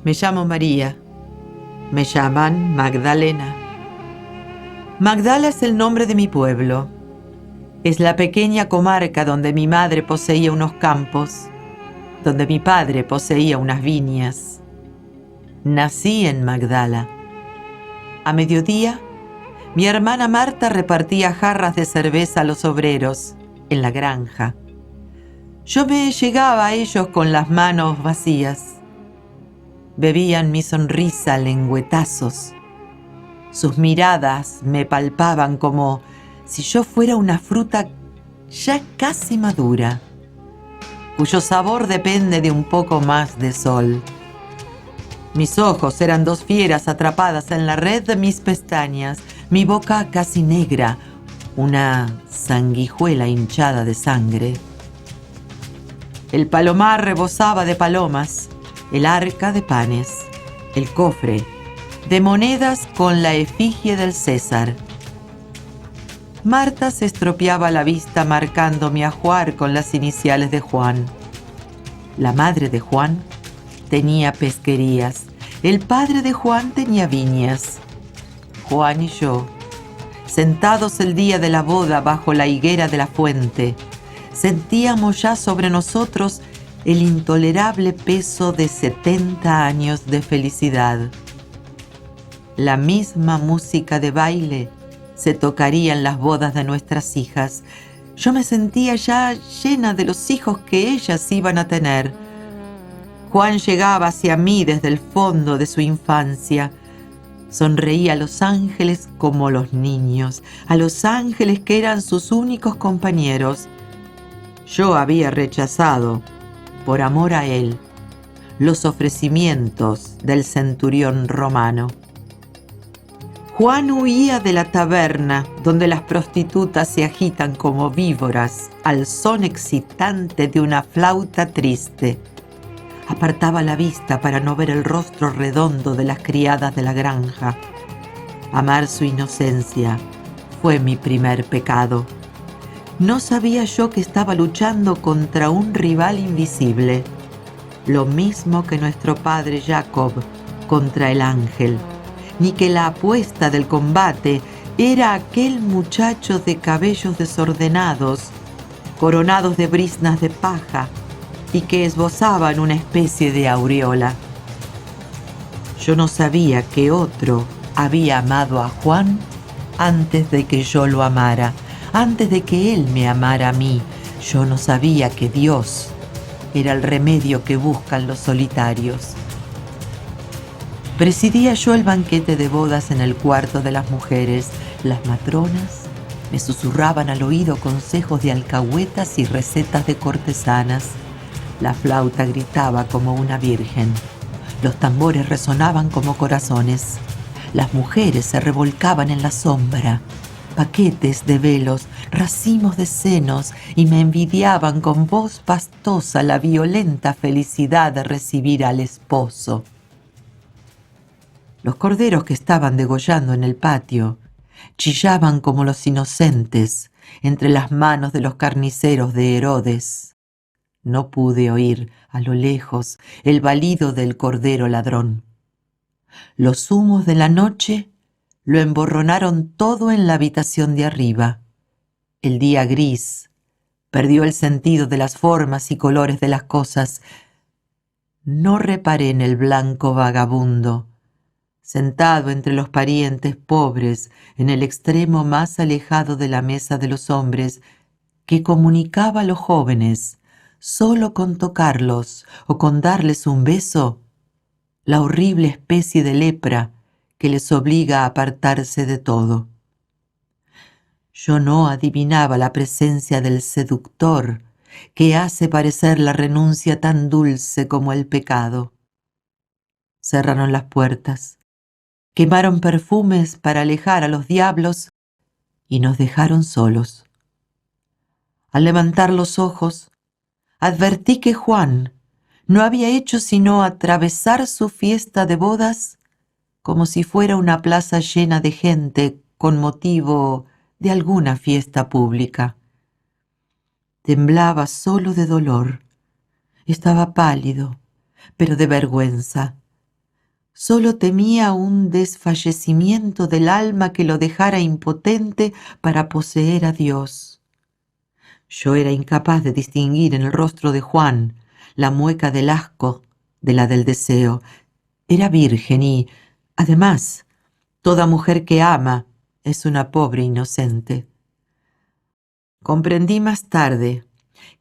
Me llamo María. Me llaman Magdalena. Magdala es el nombre de mi pueblo. Es la pequeña comarca donde mi madre poseía unos campos, donde mi padre poseía unas viñas. Nací en Magdala. A mediodía, mi hermana Marta repartía jarras de cerveza a los obreros en la granja. Yo me llegaba a ellos con las manos vacías. Bebían mi sonrisa a lengüetazos. Sus miradas me palpaban como si yo fuera una fruta ya casi madura, cuyo sabor depende de un poco más de sol. Mis ojos eran dos fieras atrapadas en la red de mis pestañas, mi boca casi negra, una sanguijuela hinchada de sangre. El palomar rebosaba de palomas, el arca de panes, el cofre de monedas con la efigie del César. Marta se estropeaba la vista marcando mi ajuar con las iniciales de Juan. La madre de Juan tenía pesquerías, el padre de Juan tenía viñas. Juan y yo, sentados el día de la boda bajo la higuera de la fuente, sentíamos ya sobre nosotros el intolerable peso de 70 años de felicidad. La misma música de baile se tocaría en las bodas de nuestras hijas. Yo me sentía ya llena de los hijos que ellas iban a tener. Juan llegaba hacia mí desde el fondo de su infancia. Sonreía a los ángeles como los niños, a los ángeles que eran sus únicos compañeros. Yo había rechazado, por amor a él, los ofrecimientos del centurión romano. Juan huía de la taberna, donde las prostitutas se agitan como víboras al son excitante de una flauta triste. Apartaba la vista para no ver el rostro redondo de las criadas de la granja. Amar su inocencia fue mi primer pecado. No sabía yo que estaba luchando contra un rival invisible, lo mismo que nuestro padre Jacob contra el ángel, ni que la apuesta del combate era aquel muchacho de cabellos desordenados, coronados de briznas de paja, y que esbozaban una especie de aureola. Yo no sabía que otro había amado a Juan antes de que yo lo amara, antes de que él me amara a mí. Yo no sabía que Dios era el remedio que buscan los solitarios. Presidía yo el banquete de bodas en el cuarto de las mujeres. Las matronas me susurraban al oído consejos de alcahuetas y recetas de cortesanas. La flauta gritaba como una virgen. Los tambores resonaban como corazones. Las mujeres se revolcaban en la sombra. Paquetes de velos, racimos de senos, y me envidiaban con voz pastosa la violenta felicidad de recibir al esposo. Los corderos que estaban degollando en el patio chillaban como los inocentes entre las manos de los carniceros de Herodes. No pude oír a lo lejos el balido del cordero ladrón. Los humos de la noche lo emborronaron todo en la habitación de arriba. El día gris perdió el sentido de las formas y colores de las cosas. No reparé en el blanco vagabundo, sentado entre los parientes pobres en el extremo más alejado de la mesa de los hombres, que comunicaba a los jóvenes, solo con tocarlos o con darles un beso, la horrible especie de lepra que les obliga a apartarse de todo. Yo no adivinaba la presencia del seductor que hace parecer la renuncia tan dulce como el pecado. Cerraron las puertas, quemaron perfumes para alejar a los diablos y nos dejaron solos. Al levantar los ojos, advertí que Juan no había hecho sino atravesar su fiesta de bodas como si fuera una plaza llena de gente con motivo de alguna fiesta pública. Temblaba solo de dolor. Estaba pálido, pero de vergüenza. Solo temía un desfallecimiento del alma que lo dejara impotente para poseer a Dios. Yo era incapaz de distinguir en el rostro de Juan la mueca del asco de la del deseo. Era virgen y, además, toda mujer que ama es una pobre inocente. Comprendí más tarde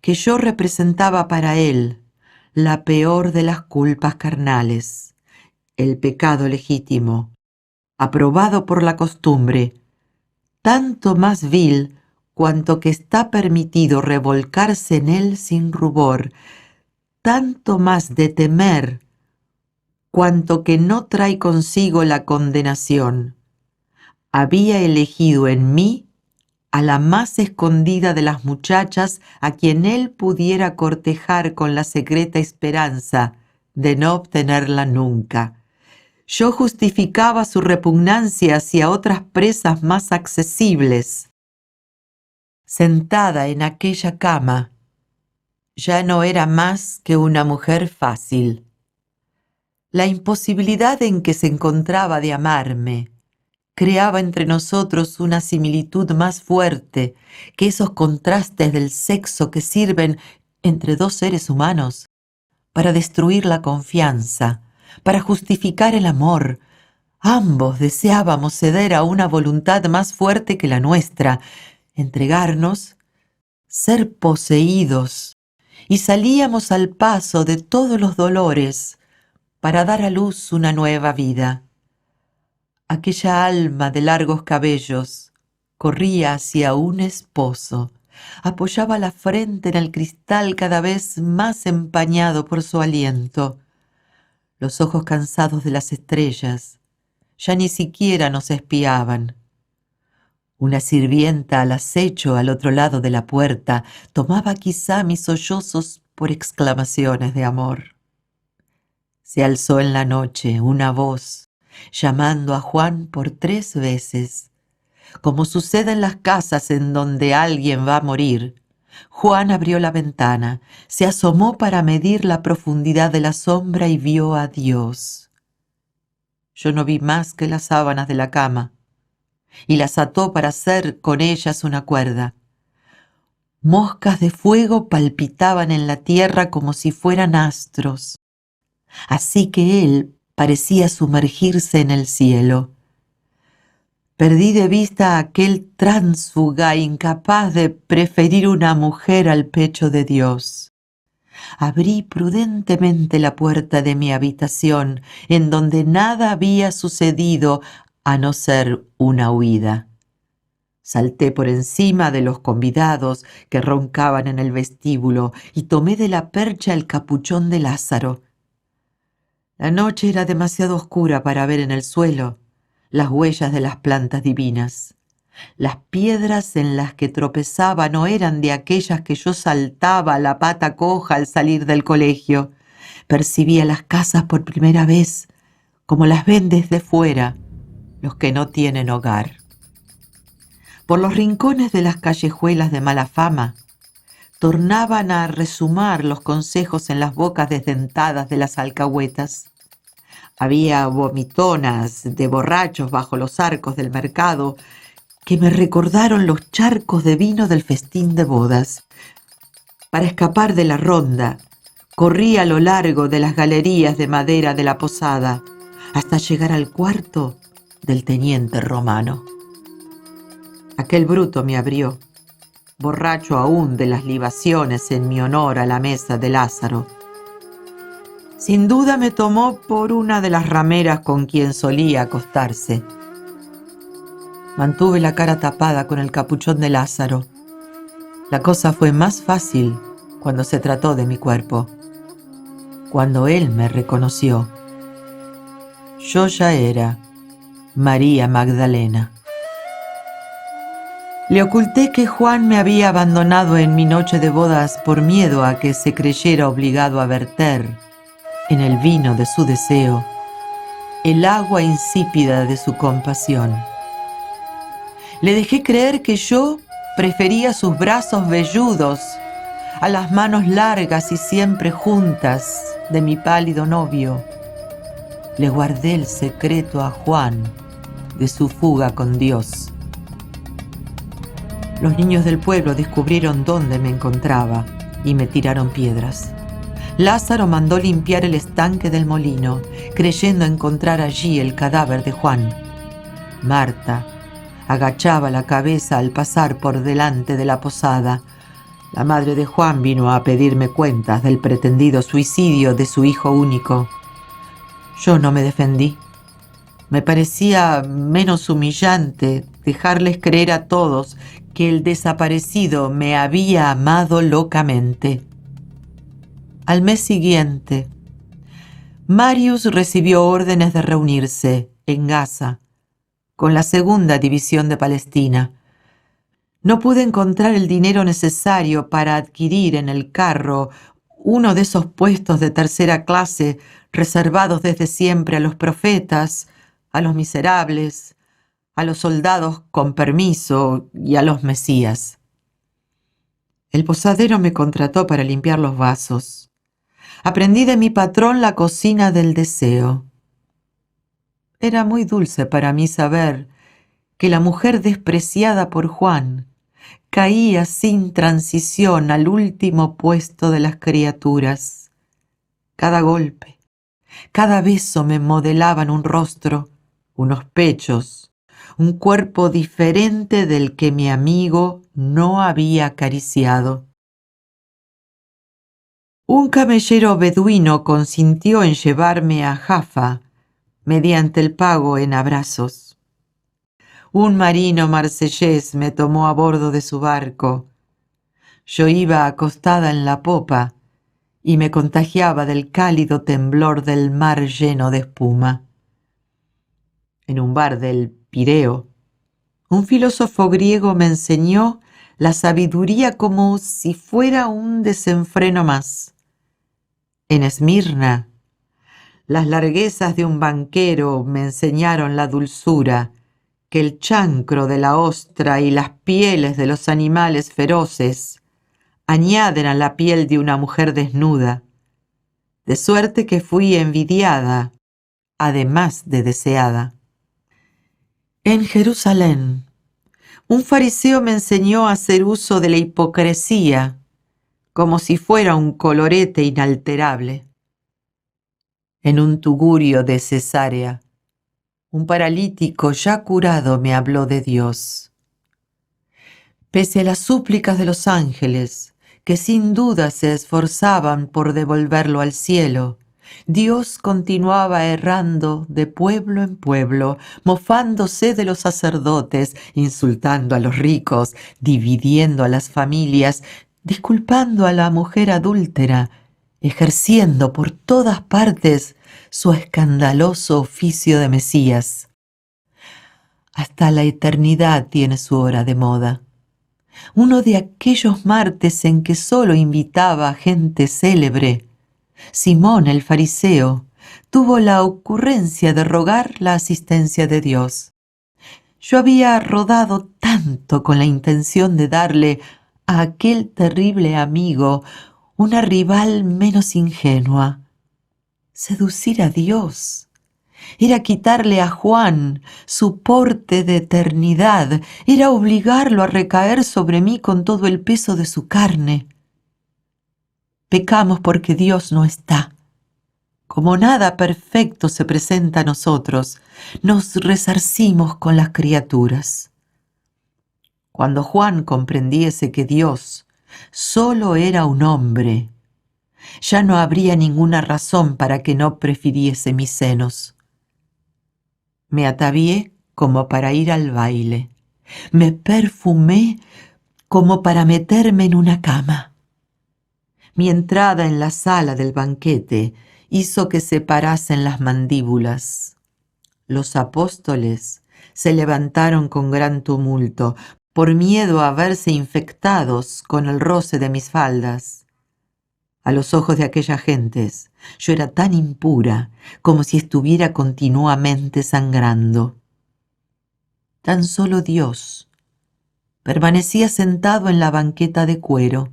que yo representaba para él la peor de las culpas carnales, el pecado legítimo, aprobado por la costumbre, tanto más vil cuanto que está permitido revolcarse en él sin rubor, tanto más de temer cuanto que no trae consigo la condenación. Había elegido en mí a la más escondida de las muchachas a quien él pudiera cortejar con la secreta esperanza de no obtenerla nunca. Yo justificaba su repugnancia hacia otras presas más accesibles. Sentada en aquella cama, ya no era más que una mujer fácil. La imposibilidad en que se encontraba de amarme creaba entre nosotros una similitud más fuerte que esos contrastes del sexo que sirven entre dos seres humanos para destruir la confianza, para justificar el amor. Ambos deseábamos ceder a una voluntad más fuerte que la nuestra, entregarnos, ser poseídos, y salíamos al paso de todos los dolores para dar a luz una nueva vida. Aquella alma de largos cabellos corría hacia un esposo, apoyaba la frente en el cristal cada vez más empañado por su aliento. Los ojos cansados de las estrellas ya ni siquiera nos espiaban. Una sirvienta al acecho al otro lado de la puerta tomaba quizá mis sollozos por exclamaciones de amor. Se alzó en la noche una voz llamando a Juan por 3 veces. Como sucede en las casas en donde alguien va a morir, Juan abrió la ventana, se asomó para medir la profundidad de la sombra y vio a Dios. Yo no vi más que las sábanas de la cama y las ató para hacer con ellas una cuerda. Moscas de fuego palpitaban en la tierra como si fueran astros, así que él parecía sumergirse en el cielo. Perdí de vista a aquel tránsfuga incapaz de preferir una mujer al pecho de Dios. Abrí prudentemente la puerta de mi habitación, en donde nada había sucedido a no ser una huida. Salté por encima de los convidados que roncaban en el vestíbulo y tomé de la percha el capuchón de Lázaro. La noche era demasiado oscura para ver en el suelo las huellas de las plantas divinas. Las piedras en las que tropezaba no eran de aquellas que yo saltaba a la pata coja al salir del colegio. Percibía las casas por primera vez, como las ven desde fuera los que no tienen hogar. Por los rincones de las callejuelas de mala fama, tornaban a resumar los consejos en las bocas desdentadas de las alcahuetas. Había vomitonas de borrachos bajo los arcos del mercado que me recordaron los charcos de vino del festín de bodas. Para escapar de la ronda, corrí a lo largo de las galerías de madera de la posada hasta llegar al cuarto del teniente Romano. Aquel bruto me abrió, borracho aún de las libaciones en mi honor a la mesa de Lázaro. Sin duda me tomó por una de las rameras con quien solía acostarse. Mantuve la cara tapada con el capuchón de Lázaro. La cosa fue más fácil cuando se trató de mi cuerpo, cuando él me reconoció. Yo ya era María Magdalena. Le oculté que Juan me había abandonado en mi noche de bodas por miedo a que se creyera obligado a verter en el vino de su deseo el agua insípida de su compasión. Le dejé creer que yo prefería sus brazos velludos a las manos largas y siempre juntas de mi pálido novio. le guardé el secreto a Juan de su fuga con Dios. Los niños del pueblo descubrieron dónde me encontraba y me tiraron piedras. Lázaro mandó limpiar el estanque del molino, creyendo encontrar allí el cadáver de Juan. Marta agachaba la cabeza al pasar por delante de la posada. La madre de Juan vino a pedirme cuentas del pretendido suicidio de su hijo único. Yo no me defendí. Me parecía menos humillante dejarles creer a todos que el desaparecido me había amado locamente. Al mes siguiente, Marius recibió órdenes de reunirse en Gaza con la segunda división de Palestina. No pude encontrar el dinero necesario para adquirir en el carro uno de esos puestos de tercera clase reservados desde siempre a los profetas, a los miserables, a los soldados con permiso y a los mesías. El posadero me contrató para limpiar los vasos. Aprendí de mi patrón la cocina del deseo. Era muy dulce para mí saber que la mujer despreciada por Juan caía sin transición al último puesto de las criaturas. Cada golpe, cada beso me modelaban un rostro, unos pechos, un cuerpo diferente del que mi amigo no había acariciado. Un camellero beduino consintió en llevarme a Jaffa mediante el pago en abrazos. Un marino marsellés me tomó a bordo de su barco. Yo iba acostada en la popa y me contagiaba del cálido temblor del mar lleno de espuma. En un bar del Pireo, un filósofo griego me enseñó la sabiduría como si fuera un desenfreno más. En Esmirna, las larguezas de un banquero me enseñaron la dulzura que el chancro de la ostra y las pieles de los animales feroces añaden a la piel de una mujer desnuda, de suerte que fui envidiada, además de deseada. En Jerusalén, un fariseo me enseñó a hacer uso de la hipocresía como si fuera un colorete inalterable. En un tugurio de Cesarea, un paralítico ya curado me habló de Dios. Pese a las súplicas de los ángeles, que sin duda se esforzaban por devolverlo al cielo, Dios continuaba errando de pueblo en pueblo, mofándose de los sacerdotes, insultando a los ricos, dividiendo a las familias, disculpando a la mujer adúltera, ejerciendo por todas partes su escandaloso oficio de Mesías. Hasta la eternidad tiene su hora de moda. Uno de aquellos martes en que solo invitaba a gente célebre, Simón el fariseo tuvo la ocurrencia de rogar la asistencia de Dios. Yo había rodado tanto con la intención de darle a aquel terrible amigo una rival menos ingenua. Seducir a Dios era quitarle a Juan su porte de eternidad, era obligarlo a recaer sobre mí con todo el peso de su carne. Pecamos porque Dios no está. Como nada perfecto se presenta a nosotros, nos resarcimos con las criaturas. Cuando Juan comprendiese que Dios solo era un hombre, ya no habría ninguna razón para que no prefiriese mis senos. Me atavié como para ir al baile. Me perfumé como para meterme en una cama. Mi entrada en la sala del banquete hizo que se parasen las mandíbulas. Los apóstoles se levantaron con gran tumulto, por miedo a verse infectados con el roce de mis faldas. A los ojos de aquellas gentes, yo era tan impura como si estuviera continuamente sangrando. Tan solo Dios permanecía sentado en la banqueta de cuero,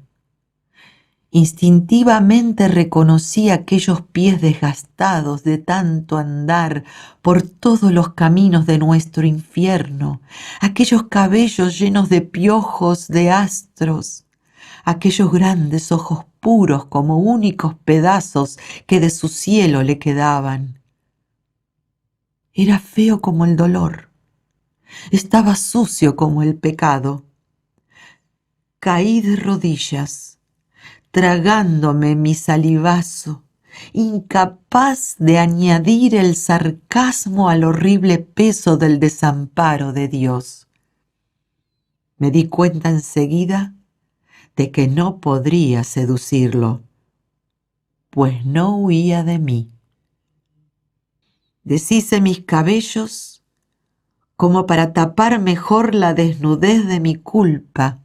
Instintivamente reconocí aquellos pies desgastados de tanto andar por todos los caminos de nuestro infierno, aquellos cabellos llenos de piojos de astros, aquellos grandes ojos puros como únicos pedazos que de su cielo le quedaban. Era feo como el dolor, estaba sucio como el pecado. Caí de rodillas, tragándome mi salivazo, incapaz de añadir el sarcasmo al horrible peso del desamparo de Dios. Me di cuenta enseguida de que no podría seducirlo, pues no huía de mí. Deshice mis cabellos como para tapar mejor la desnudez de mi culpa.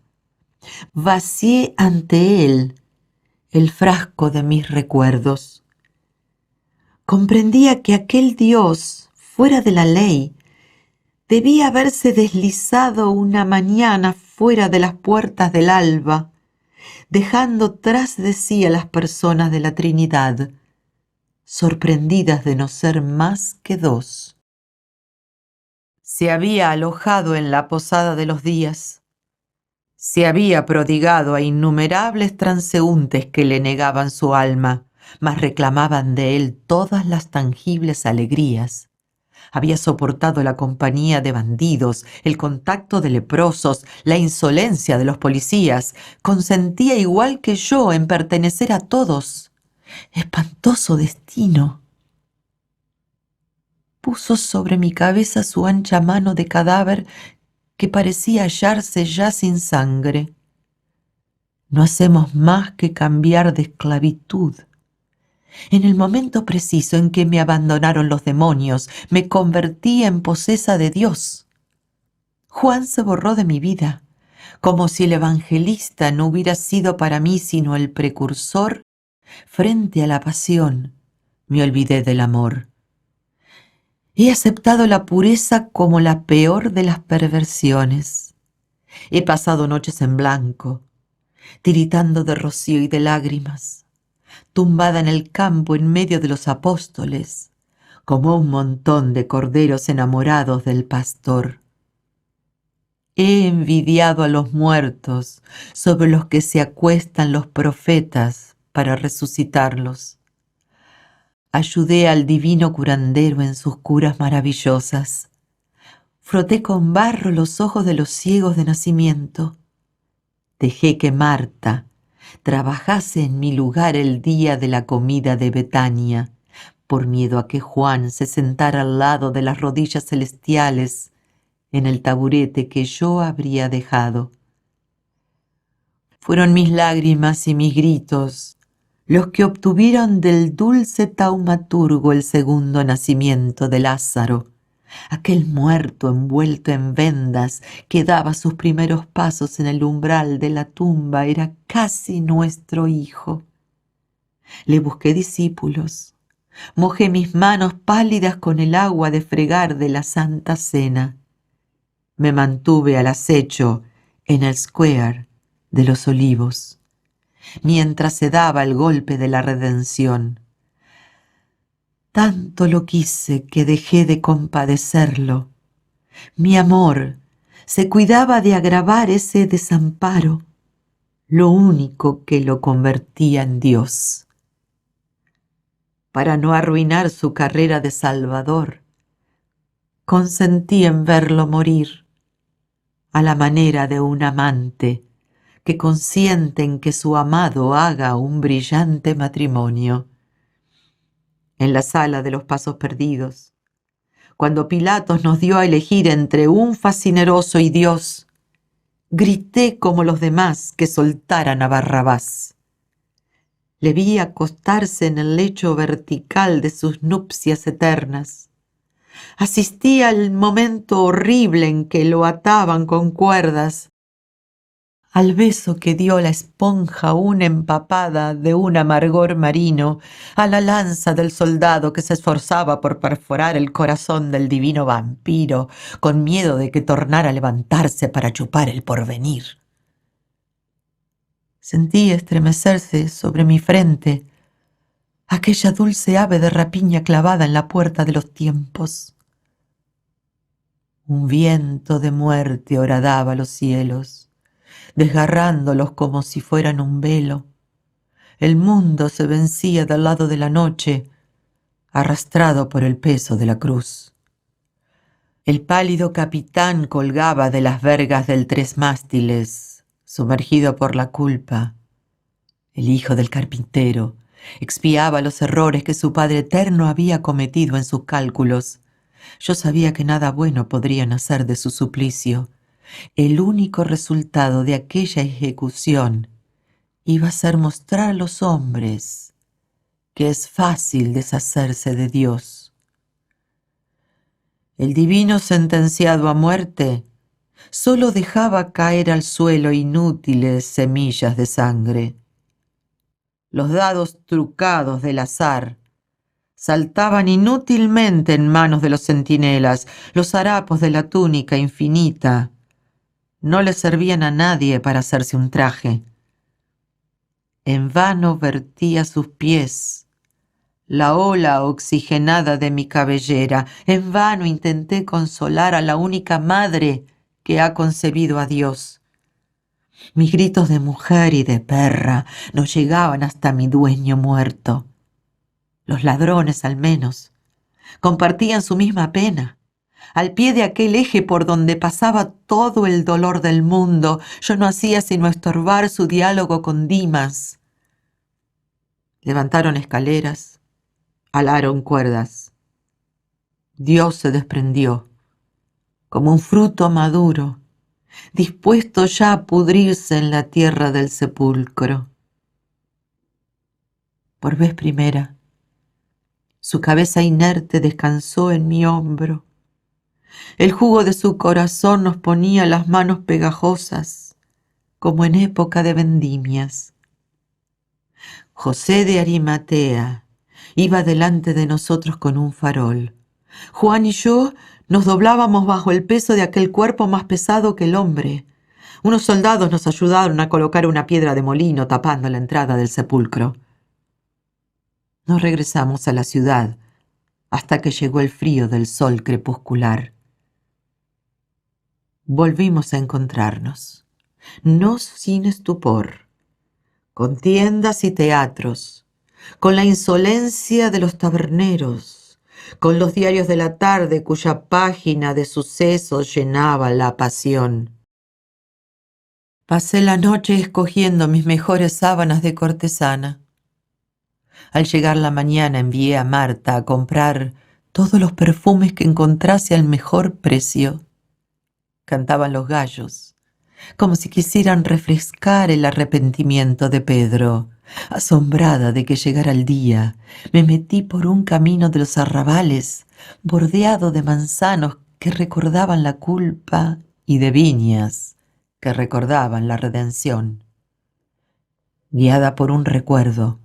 Vacié ante él el frasco de mis recuerdos. Comprendía que aquel Dios, fuera de la ley, debía haberse deslizado una mañana fuera de las puertas del alba, dejando tras de sí a las personas de la Trinidad, sorprendidas de no ser más que dos. Se había alojado en la posada de los días, se había prodigado a innumerables transeúntes que le negaban su alma, mas reclamaban de él todas las tangibles alegrías. Había soportado la compañía de bandidos, el contacto de leprosos, la insolencia de los policías. Consentía igual que yo en pertenecer a todos. Espantoso destino. Puso sobre mi cabeza su ancha mano de cadáver que parecía hallarse ya sin sangre. No hacemos más que cambiar de esclavitud. En el momento preciso en que me abandonaron los demonios, me convertí en posesa de Dios. Juan se borró de mi vida, como si el evangelista no hubiera sido para mí sino el precursor. Frente a la pasión, me olvidé del amor. He aceptado la pureza como la peor de las perversiones. He pasado noches en blanco, tiritando de rocío y de lágrimas, tumbada en el campo en medio de los apóstoles, como un montón de corderos enamorados del pastor. He envidiado a los muertos sobre los que se acuestan los profetas para resucitarlos. Ayudé al divino curandero en sus curas maravillosas. Froté con barro los ojos de los ciegos de nacimiento. Dejé que Marta trabajase en mi lugar el día de la comida de Betania, por miedo a que Juan se sentara al lado de las rodillas celestiales en el taburete que yo habría dejado. Fueron mis lágrimas y mis gritos los que obtuvieron del dulce taumaturgo el segundo nacimiento de Lázaro, aquel muerto envuelto en vendas que daba sus primeros pasos en el umbral de la tumba. Era casi nuestro hijo. Le busqué discípulos, mojé mis manos pálidas con el agua de fregar de la Santa Cena. Me mantuve al acecho en el Square de los Olivos, mientras se daba el golpe de la redención. Tanto lo quise que dejé de compadecerlo. Mi amor se cuidaba de agravar ese desamparo, lo único que lo convertía en Dios. Para no arruinar su carrera de salvador, consentí en verlo morir, a la manera de un amante que consiente en que su amado haga un brillante matrimonio. En la sala de los pasos perdidos, cuando Pilatos nos dio a elegir entre un fascineroso y Dios, grité como los demás que soltaran a Barrabás. Le vi acostarse en el lecho vertical de sus nupcias eternas. Asistí al momento horrible en que lo ataban con cuerdas, al beso que dio la esponja aún empapada de un amargor marino, a la lanza del soldado que se esforzaba por perforar el corazón del divino vampiro, con miedo de que tornara a levantarse para chupar el porvenir. Sentí estremecerse sobre mi frente aquella dulce ave de rapiña clavada en la puerta de los tiempos. Un viento de muerte horadaba los cielos, desgarrándolos como si fueran un velo. El mundo se vencía del lado de la noche, arrastrado por el peso de la cruz. El pálido capitán colgaba de las vergas del tres mástiles, sumergido por la culpa. El hijo del carpintero expiaba los errores que su Padre Eterno había cometido en sus cálculos. Yo sabía que nada bueno podría nacer de su suplicio. El único resultado de aquella ejecución iba a ser mostrar a los hombres que es fácil deshacerse de Dios. El divino sentenciado a muerte solo dejaba caer al suelo inútiles semillas de sangre. Los dados trucados del azar saltaban inútilmente en manos de los centinelas. Los harapos de la túnica infinita no le servían a nadie para hacerse un traje. En vano vertí a sus pies la ola oxigenada de mi cabellera. En vano intenté consolar a la única madre que ha concebido a Dios. Mis gritos de mujer y de perra no llegaban hasta mi dueño muerto. Los ladrones, al menos, compartían su misma pena. Al pie de aquel eje por donde pasaba todo el dolor del mundo, yo no hacía sino estorbar su diálogo con Dimas. Levantaron escaleras, alaron cuerdas. Dios se desprendió, como un fruto maduro, dispuesto ya a pudrirse en la tierra del sepulcro. Por vez primera, su cabeza inerte descansó en mi hombro. El jugo de su corazón nos ponía las manos pegajosas, como en época de vendimias. José de Arimatea iba delante de nosotros con un farol. Juan y yo nos doblábamos bajo el peso de aquel cuerpo más pesado que el hombre. Unos soldados nos ayudaron a colocar una piedra de molino tapando la entrada del sepulcro. No regresamos a la ciudad hasta que llegó el frío del sol crepuscular. Volvimos a encontrarnos, no sin estupor, con tiendas y teatros, con la insolencia de los taberneros, con los diarios de la tarde cuya página de sucesos llenaba la pasión. Pasé la noche escogiendo mis mejores sábanas de cortesana. Al llegar la mañana envié a Marta a comprar todos los perfumes que encontrase al mejor precio. Cantaban los gallos, como si quisieran refrescar el arrepentimiento de Pedro. Asombrada de que llegara el día, me metí por un camino de los arrabales, bordeado de manzanos que recordaban la culpa y de viñas que recordaban la redención. Guiada por un recuerdo,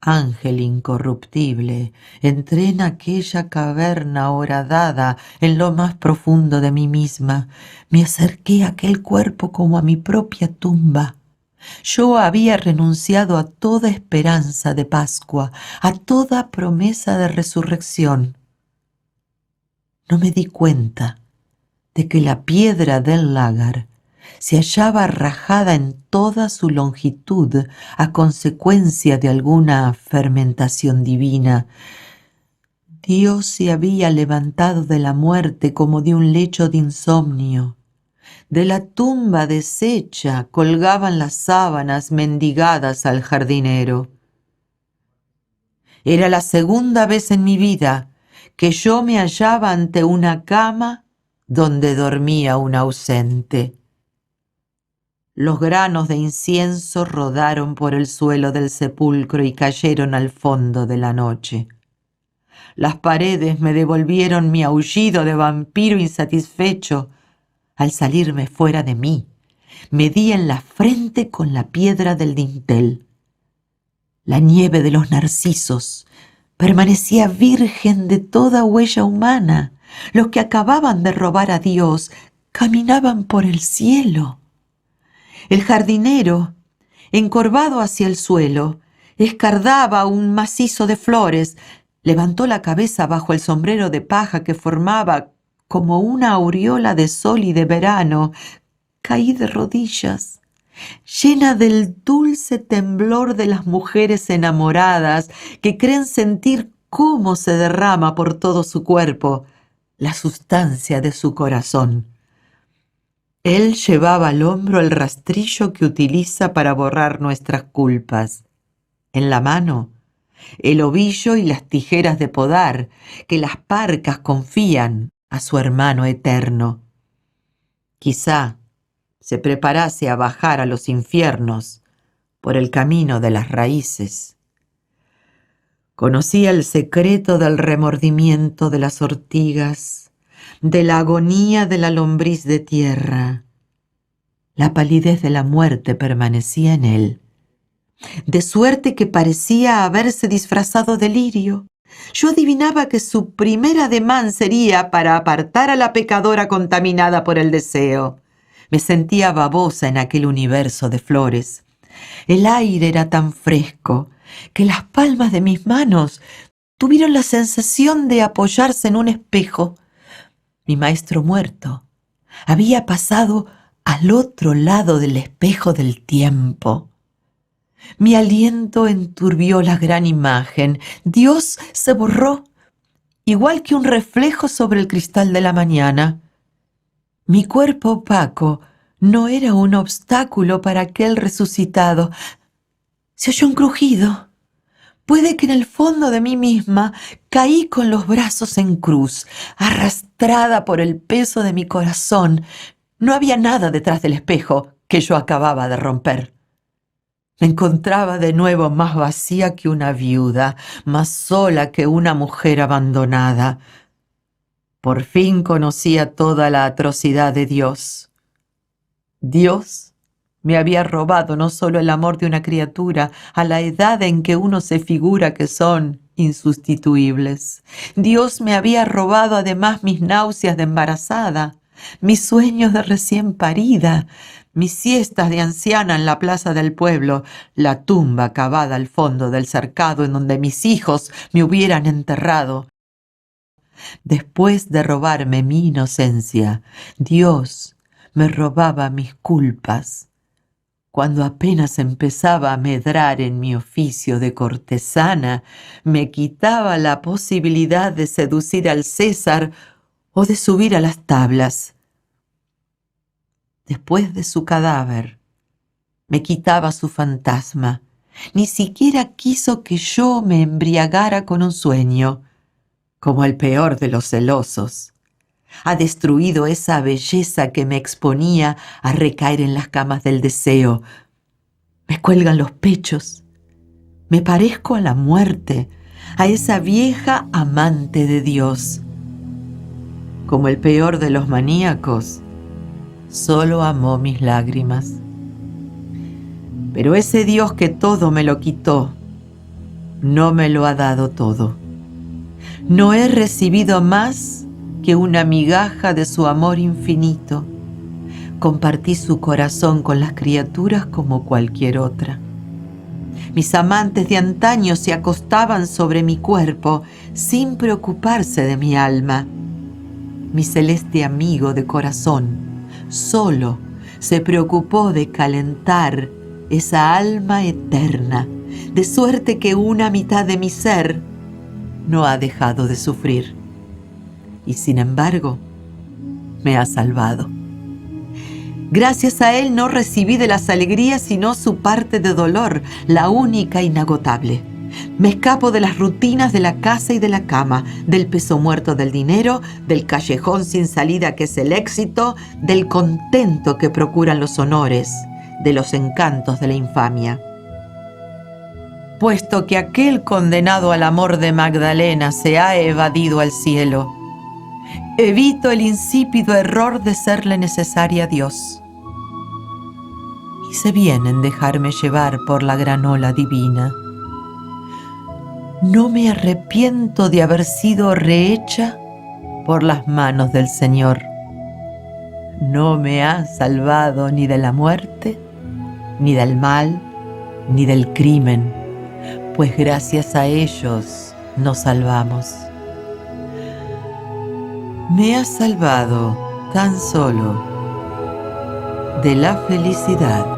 ángel incorruptible, entré en aquella caverna horadada en lo más profundo de mí misma. Me acerqué a aquel cuerpo como a mi propia tumba. Yo había renunciado a toda esperanza de Pascua, a toda promesa de resurrección. No me di cuenta de que la piedra del lágar se hallaba rajada en toda su longitud a consecuencia de alguna fermentación divina. Dios se había levantado de la muerte como de un lecho de insomnio. De la tumba deshecha colgaban las sábanas mendigadas al jardinero. Era la segunda vez en mi vida que yo me hallaba ante una cama donde dormía un ausente. Los granos de incienso rodaron por el suelo del sepulcro y cayeron al fondo de la noche. Las paredes me devolvieron mi aullido de vampiro insatisfecho. Al salirme fuera de mí, me di en la frente con la piedra del dintel. La nieve de los narcisos permanecía virgen de toda huella humana. Los que acababan de robar a Dios caminaban por el cielo. El jardinero Encorvado hacia el suelo, escardaba un macizo de flores, levantó la cabeza bajo el sombrero de paja que formaba como una aureola de sol y de verano. Caí de rodillas, llena del dulce temblor de las mujeres enamoradas que creen sentir cómo se derrama por todo su cuerpo la sustancia de su corazón. Él llevaba al hombro el rastrillo que utiliza para borrar nuestras culpas. En la mano, el ovillo y las tijeras de podar que las parcas confían a su hermano eterno. Quizá se preparase a bajar a los infiernos por el camino de las raíces. Conocía el secreto del remordimiento de las ortigas, de la agonía de la lombriz de tierra. La palidez de la muerte permanecía en él, de suerte que parecía haberse disfrazado de lirio. Yo adivinaba que su primer ademán sería para apartar a la pecadora contaminada por el deseo. Me sentía babosa en aquel universo de flores. El aire era tan fresco que las palmas de mis manos tuvieron la sensación de apoyarse en un espejo. Mi maestro muerto había pasado al otro lado del espejo del tiempo. Mi aliento enturbió la gran imagen. Dios se borró, igual que un reflejo sobre el cristal de la mañana. Mi cuerpo opaco no era un obstáculo para aquel resucitado. Se oyó un crujido. Puede que en el fondo de mí misma caí con los brazos en cruz, arrastrada por el peso de mi corazón. No había nada detrás del espejo que yo acababa de romper. Me encontraba de nuevo más vacía que una viuda, más sola que una mujer abandonada. Por fin conocía toda la atrocidad de Dios. Dios me había robado no solo el amor de una criatura a la edad en que uno se figura que son insustituibles. Dios me había robado además mis náuseas de embarazada, mis sueños de recién parida, mis siestas de anciana en la plaza del pueblo, la tumba cavada al fondo del cercado en donde mis hijos me hubieran enterrado. Después de robarme mi inocencia, Dios me robaba mis culpas. Cuando apenas empezaba a medrar en mi oficio de cortesana, me quitaba la posibilidad de seducir al César o de subir a las tablas. Después de su cadáver, me quitaba su fantasma. Ni siquiera quiso que yo me embriagara con un sueño, como el peor de los celosos. Ha destruido esa belleza que me exponía a recaer en las camas del deseo. Me cuelgan los pechos. Me parezco a la muerte, a esa vieja amante de Dios. Como el peor de los maníacos, solo amó mis lágrimas. Pero ese Dios que todo me lo quitó, no me lo ha dado todo. No he recibido más que una migaja de su amor infinito. Compartí su corazón con las criaturas como cualquier otra. Mis amantes de antaño se acostaban sobre mi cuerpo sin preocuparse de mi alma. Mi celeste amigo de corazón solo se preocupó de calentar esa alma eterna, de suerte que una mitad de mi ser no ha dejado de sufrir. Y sin embargo, me ha salvado. Gracias a él no recibí de las alegrías sino su parte de dolor, la única inagotable. Me escapo de las rutinas de la casa y de la cama, del peso muerto del dinero, del callejón sin salida que es el éxito, del contento que procuran los honores, de los encantos de la infamia. Puesto que aquel condenado al amor de Magdalena se ha evadido al cielo, evito el insípido error de serle necesaria a Dios. Hice bien en dejarme llevar por la gran ola divina. No me arrepiento de haber sido rehecha por las manos del Señor. No me ha salvado ni de la muerte, ni del mal, ni del crimen, pues gracias a ellos nos salvamos. Me has salvado tan solo de la felicidad.